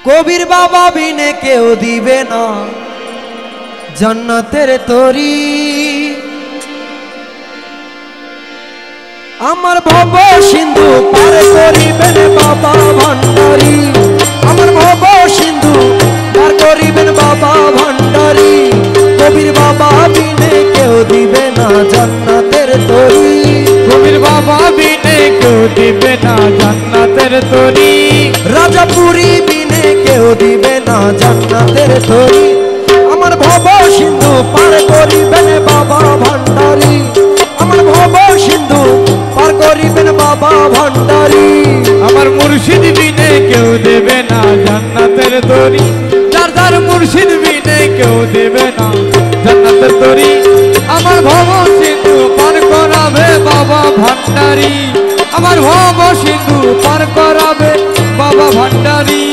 কবির বাবা বিনে কেউ দিবে না জান্নাতের তরি। আমার ভব সিন্ধু পার করিবেন বাবা ভান্ডারী, আমার ভব সিন্ধু পার করিবেন বাবা ভান্ডারী। কবির বাবা বিনে কেউ দিবে না জান্নাতের তরি, কবির বাবা বিনে কেউ দিবে না জান্নাতের তরি। রাজাপুরী বিনে কেউ দিবে না জান্নাতের তরি। আমার ভব সিন্ধু পার করিবেন বাবা ভান্ডারী, আমার ভব সিন্ধু পার করিবেন বাবা ভান্ডারী। আমার মুর্শিদ বিনে কেউ দেবে না জান্নাতের তরি, যার যার মুর্শিদ বিনে কেউ দেবে না জান্নাতের তরি। আমার ভব সিন্ধু পার করাবে বাবা ভান্ডারী, আমার ভব সিন্ধু পার করাবে বাবা ভান্ডারী।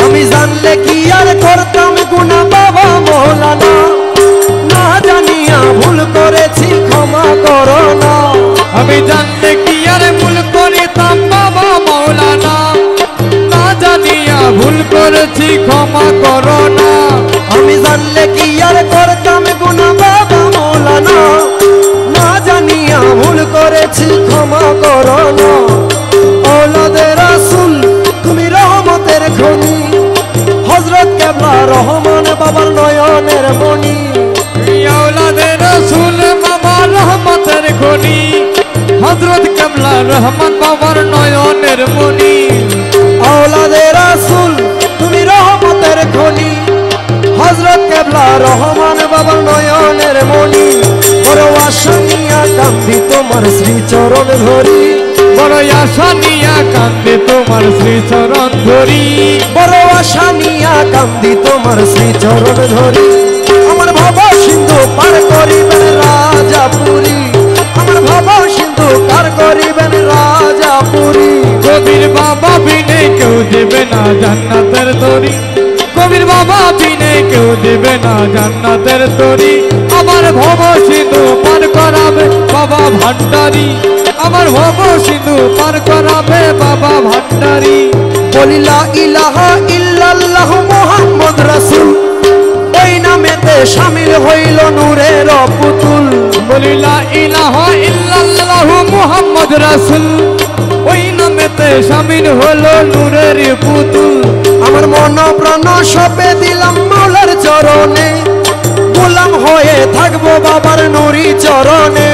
আমি জানলে কি আর করতাম গুনাহ বাবা মৌলানা, না জানিয়া ভুল করেছি ক্ষমা করো না। আমি জানলে কি আর ভুল করিতাম বাবা মৌলানা, না জানিয়া ভুল করেছি ক্ষমা করো না। আমি জানলে কি আর করতাম গুনাহ বাবা মৌলানা, না জানিয়া ভুল করেছি ক্ষমা করো না। ওলাদে রাসূল তুমি রহমতের খনি, হযরত কেবলা রহমান বাবার নয়নের মণি। আওলাদে রাসূল বাবা রহমতের খনি, হযরত কেবলা রহমান বাবার নয়নের মণি। আওলাদে রাসূল তুমি রহমতের খনি, হযরত কেবলা রহমান বাবার নয়নের মণি। বড় আশা নিয়া কান্দি তোমার শ্রীচরণ ধরি, বড় আশা নিয়া কান্দে তোমার শ্রীচরণ ধরি। বড় আশা নিয়া কান্দি তোমার শ্রীচরণ ধরি। আমার ভব সিন্ধু পার করিবেন রাজাপুরী, আমার ভব সিন্ধু পার করিবেন রাজাপুরী। কবির বাবা বিনে কেউ দেবে না জান্নাতের তরি, কবির বাবা বিনে কেউ দেবে না জান্নাতের তরি। আমার ভব সিন্ধু পার করাবে বাবা ভান্ডারী, আমার ভব সিন্ধু পার করাবে বাবা ভান্ডারী। বলি লা ইলাহা ইল্লাল্লাহু মুহাম্মদ রাসূল, ওই নামেতে শামিল হইল নূরের পুতুল। বলি লা ইলাহা ইল্লাল্লাহু মুহাম্মদ রাসূল, ওই নামেতে শামিল হলো নূরের পুতুল। আমার মন প্রাণ সপে দিলাম মাওলার চরণে, গোলাম হয়ে থাকবো বাবার নুরি চরণে।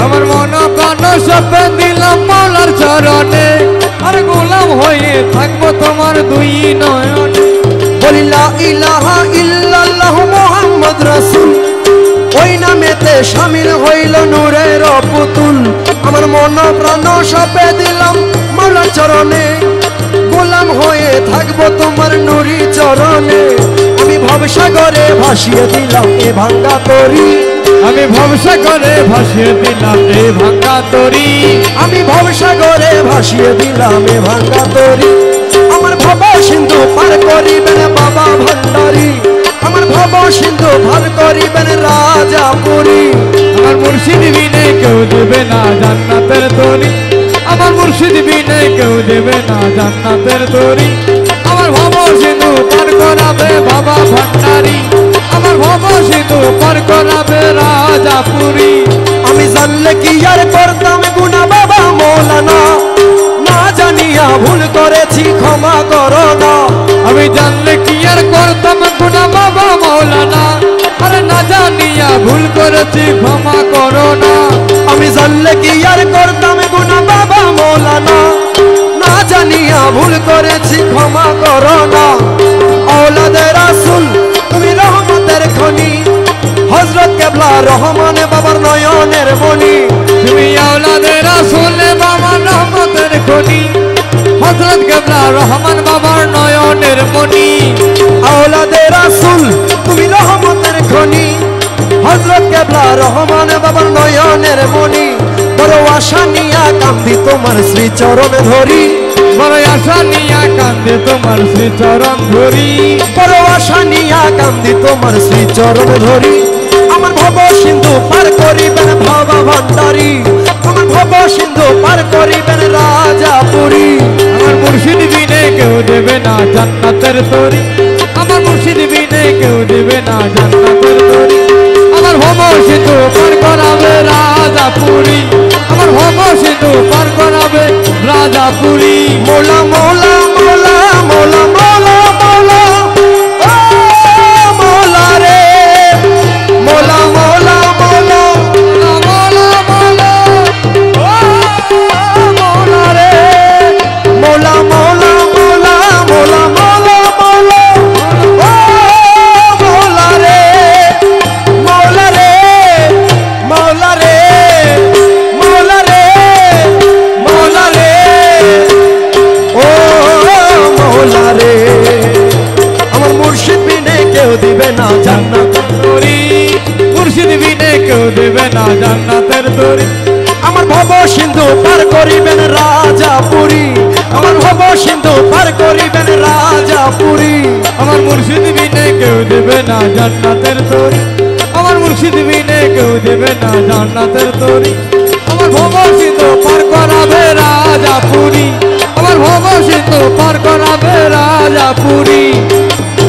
আমার মন প্রাণ সপে দিলাম মাওলার চরণে, আর গোলাম হয়ে থাকবো তোমার দুই নয়নে। বলি লা ইলাহা ইল্লাল্লাহু মুহাম্মদ রাসূল, ওই নামেতে শামিল হইল নূরের পুতুল। আমার মন প্রাণ সপে দিলাম মাওলার চরণে, গোলাম হয়ে থাকবো তোমার নুরি চরণে। আমি ভবসাগরে ভাসিয়ে দিলাম এ ভাঙ্গা তরি, আমি ভবসাগরে ভাসিয়ে দিলাম এ ভাঙ্গা তরি, আমি ভবসাগরে ভাসিয়ে দিলাম এ ভাঙ্গা তরি। আমার ভব সিন্ধু পার করিবেন বাবা ভান্ডারী, আমার ভব সিন্ধু পার করিবেন রাজাপুরী। আমার মুর্শিদ বিনে কেউ দেবে না জান্নাতের তরি, আমার মুর্শিদ বিনে কেউ দেবে না জান্নাতের তরি। আমার ভব সিন্ধু পার করাবে বাবা ভান্ডারী, আমার ভব সিন্ধু পার করাবে রাজাপুরী। আমি জানলে কি আর করতাম গুনাহ বাবা মৌলানা, না জানিয়া ভুল করেছি ক্ষমা করো না। আমি জানলে কি আর করতাম গুনাহ বাবা মৌলানা, আরে না জানিয়া ভুল করেছি ক্ষমা করো না। আমি জানলে কি আর করতাম গুনাহ বাবা মৌলানা, না জানিয়া ভুল করেছি ক্ষমা করো না। আওলাদে রাসূল তুমি রহমতের খনি, হযরত কেবলা রহমান বাবার নয়নের মণি। তুমি আওলাদে রাসূল বাবা রহমতের খনি, হযরত কেবলা রহমান বাবার নয়নের মণি। আওলাদে রাসূল তুমি রহমতের খনি, হযরত কেবলা রহমান বাবার নয়নের মণি। বড় আশা নিয়া কান্দি তোমার শ্রীচরণ ধরি, বড় আশা নিয়া কান্দে তোমার শ্রীচরণ ধরি, বড় আশা নিয়া কান্দি তোমার শ্রীচরণ ধরি। আমার ভব সিন্ধু পার করিবেন বাবা ভান্ডারী, আমার ভব সিন্ধু পার করিবেন রাজাপুরী। আমার মুর্শিদ বিনে কেউ দেবে না জান্নাতের তরি, আমার মুর্শিদ বিনে কেউ দেবে না জান্নাতের তরি। আমার ভব সিন্ধু পার করাবে রাজাপুরী, আমার ভব সিন্ধু পার করাবে রাজাপুরী। মৌলা মৌলা মৌলা মৌলা মৌলা মৌলা ও মৌলা রে, মৌলা মৌলা মৌলা মৌলা মৌলা ও মৌলা রে, মৌলা মৌলা মৌলা মৌলা মৌলা মৌলা ও মৌলা রে, মৌলা রে, মৌলা রে, মৌলা রে, মৌলা রে, ও মৌলা রে। আমার মুর্শিদ বিনে কেউ দিবে না জান্নাতের তরি, মুর্শিদ বিনে কেউ দেবে না জান্নাতের তরি। আমার ভব সিন্ধু পার করিবেন রাজাপুরী, আমার ভব সিন্ধু পার করিবেন রাজাপুরী। আমার মুর্শিদ বিনে কেউ দেবে না জান্নাতের তরি, আমার মুর্শিদ বিনে কেউ দেবে না জান্নাতের তরি। আমার ভব সিন্ধু পার করাবে রাজাপুরী, আমার ভব সিন্ধু পার করাবে রাজাপুরী।